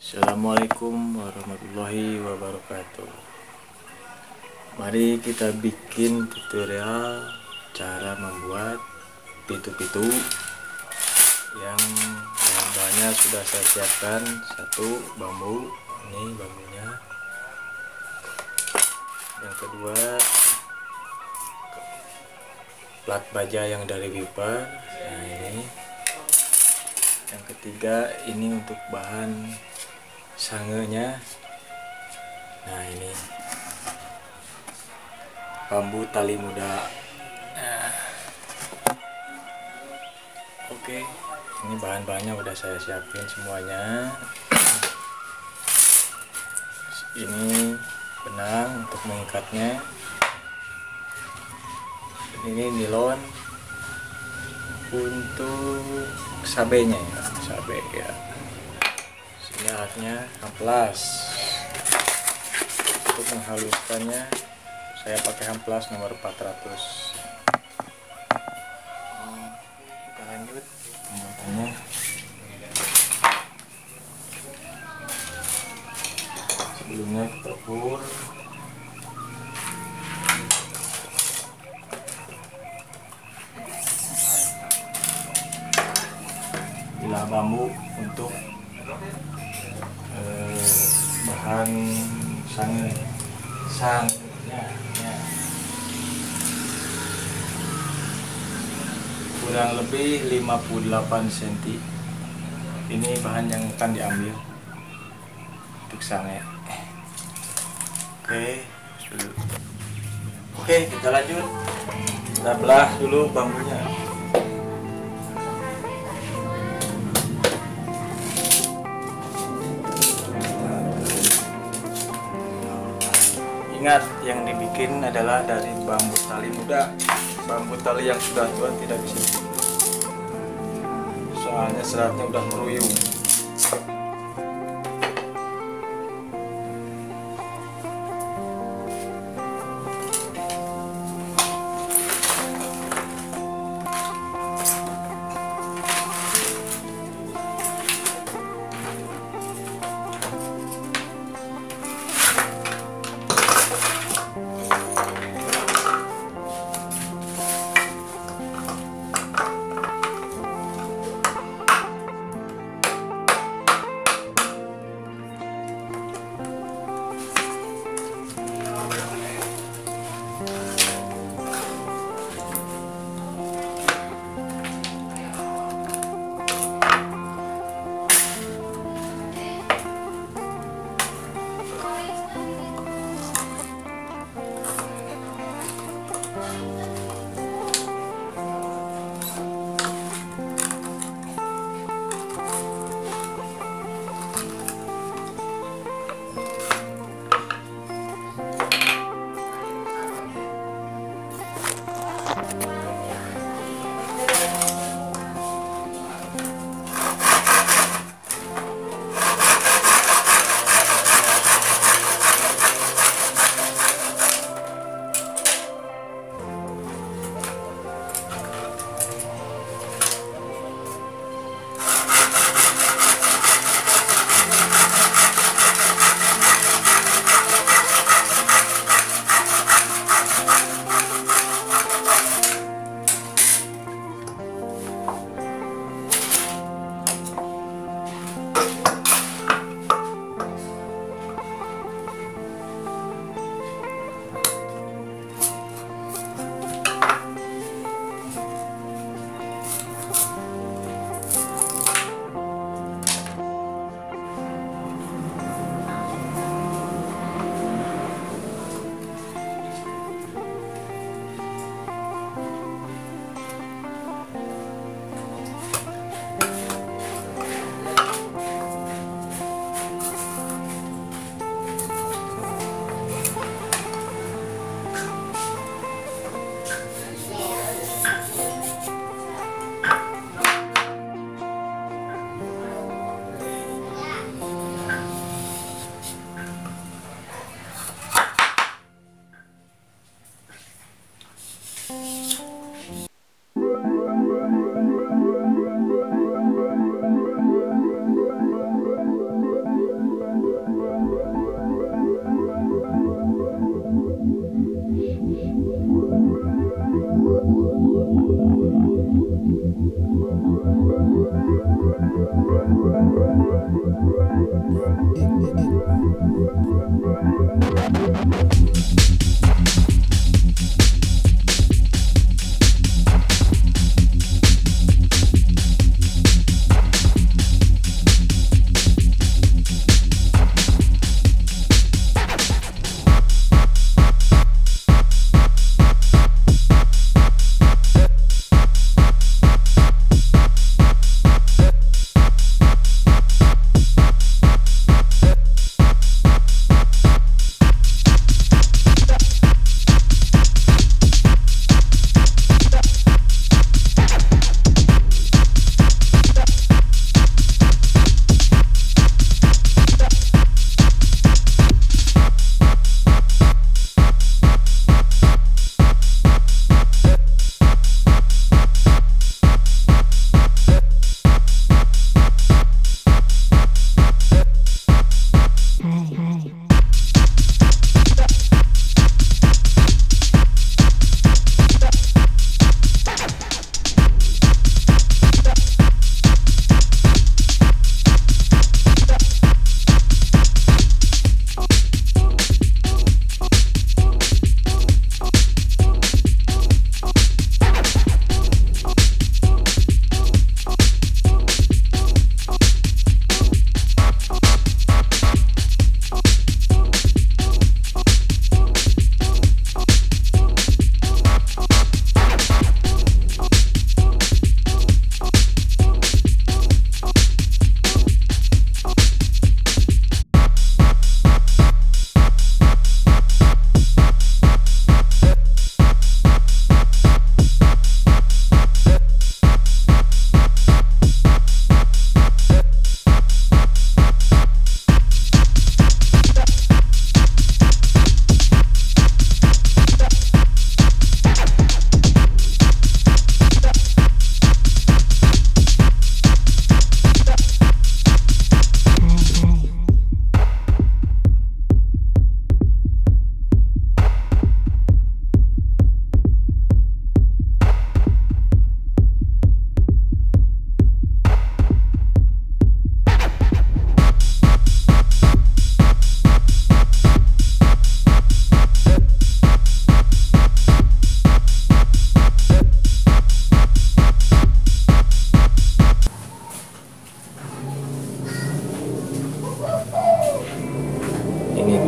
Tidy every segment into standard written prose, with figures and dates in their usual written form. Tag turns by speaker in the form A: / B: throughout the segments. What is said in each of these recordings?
A: Assalamualaikum warahmatullahi wabarakatuh. Mari kita bikin tutorial cara membuat pitu-pitu yang bahannya sudah saya siapkan. Satu, bambu, ini bambunya. Yang kedua, plat baja yang dari Viper. Nah, ini. Yang ketiga, ini untuk bahan sangenya. Nah, ini bambu tali muda. Nah, oke, ini bahan-bahannya udah saya siapin semuanya. Ini benang untuk mengikatnya. Ini nilon untuk sabenya ya, sabe ya. Sini alatnya amplas. Untuk menghaluskannya saya pakai amplas nomor 400. Kita lanjut pembuatannya. Sebelumnya kita ukur bilah bambu untuk bahan sangnya kurang lebih 58 cm. Ini bahan yang akan diambil untuk sangnya. Oke, kita lanjut. Kita belah dulu bambunya. Ingat, yang dibikin adalah dari bambu tali muda. Bambu tali yang sudah tua tidak bisa, soalnya seratnya udah meruyung.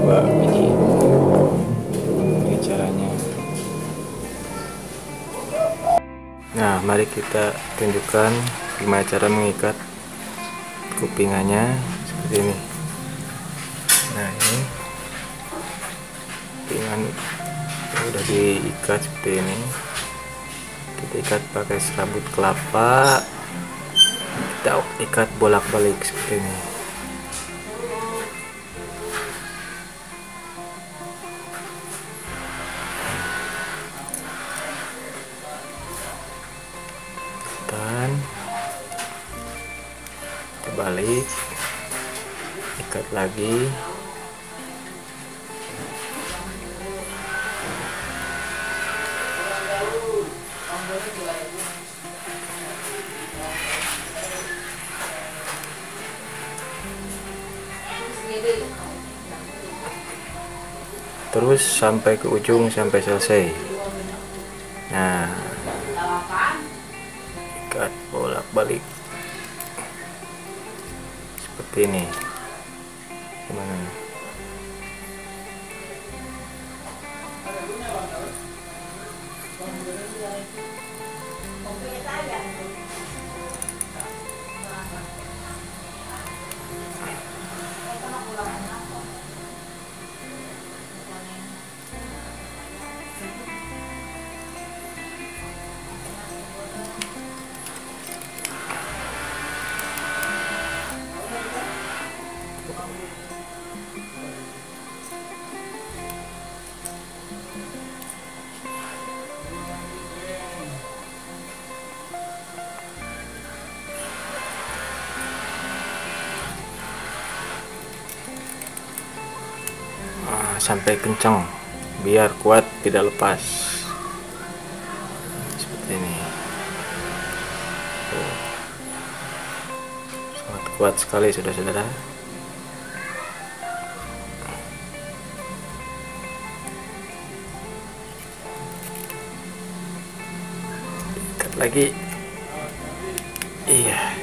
A: 2 biji. Ini caranya. Nah, mari kita tunjukkan gimana cara mengikat kupingannya seperti ini. Nah, ini kupingan udah diikat seperti ini. Kita ikat pakai serabut kelapa, kita ikat bolak-balik seperti ini. Dan terbalik, ikat lagi. Terus sampai ke ujung, sampai selesai. Nah, ikat bolak-balik seperti ini. Gimana? Sampai kencang biar kuat, tidak lepas seperti ini. Sangat kuat sekali saudara-saudara. Ikat lagi. Iya.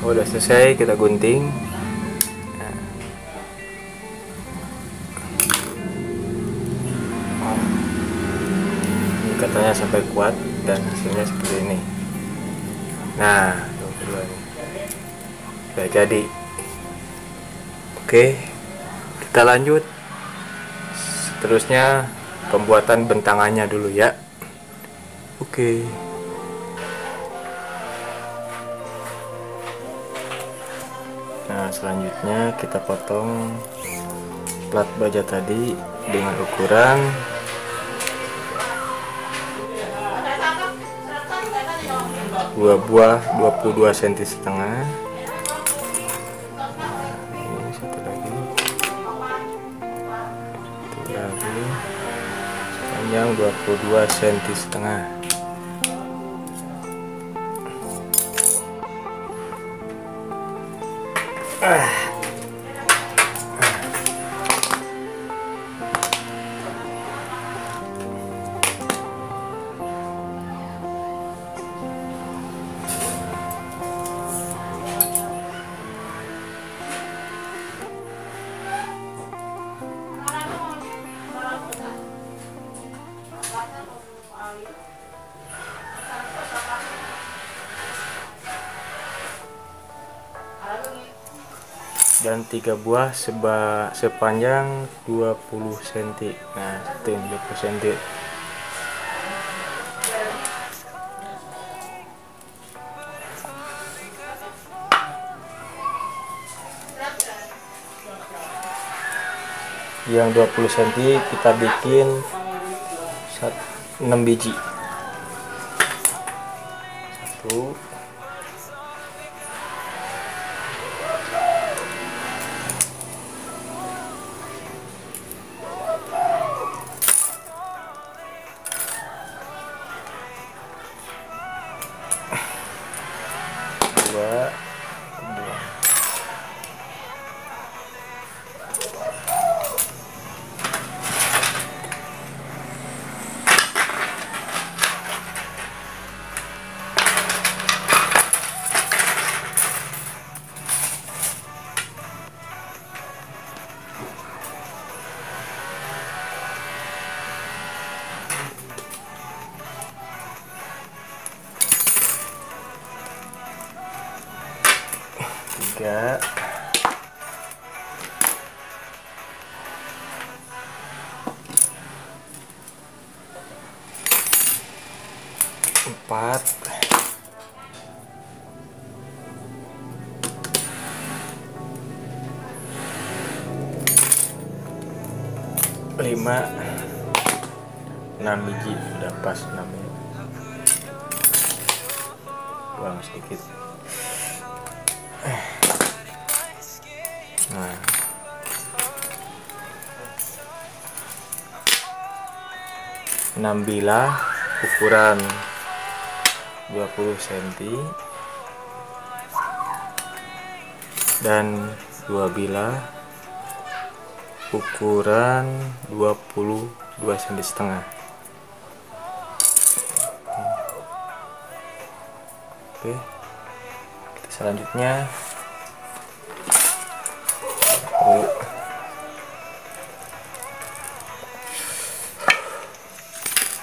A: Kalau udah selesai, kita gunting. Nah. Ini katanya sampai kuat dan hasilnya seperti ini. Nah, udah jadi. Oke, kita lanjut. Seterusnya pembuatan bentangannya dulu ya. Oke. Nah, selanjutnya kita potong plat baja tadi dengan ukuran 2 buah 22 cm setengah. Ini satu lagi panjang 22 cm setengah. Dan 3 buah sepanjang 20 cm. Nah, itu 20 cm. Yang 20 cm kita bikin 6 biji. 1, 2, 3, 4, 5, 6 biji, udah pas 6 ya. Buang sedikit. Nah, enam bilah ukuran 20 cm dan 2 bilah ukuran 22 cm setengah. Oke, kita selanjutnya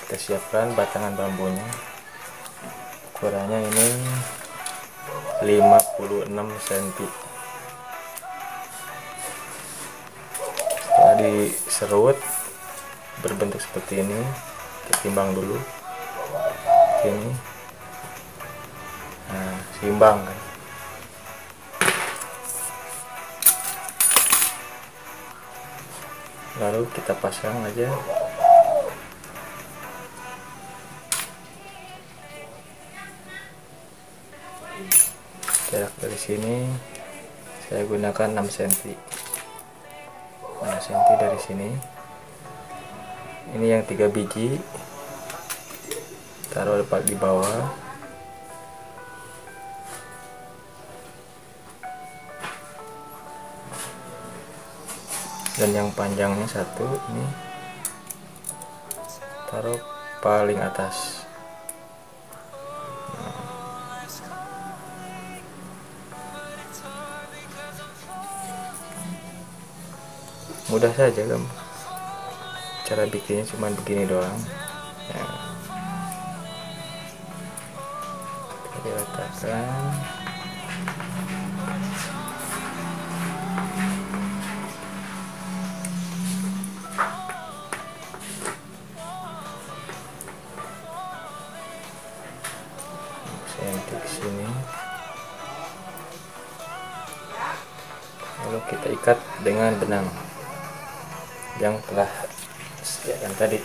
A: kita siapkan batangan bambunya. Ukurannya ini 56 cm. Setelah diserut berbentuk seperti ini, kita timbang dulu ini. Nah, seimbang kan. Lalu kita pasang aja. Jarak dari sini saya gunakan 6 cm. 6 cm dari sini. Ini yang 3 biji. Taruh di bawah. Dan yang panjangnya 1 ini taruh paling atas. Mudah saja kan, cara bikinnya cuma begini doang ya. Kita letakkan. Ke sini, lalu kita ikat dengan benang yang telah disediakan tadi.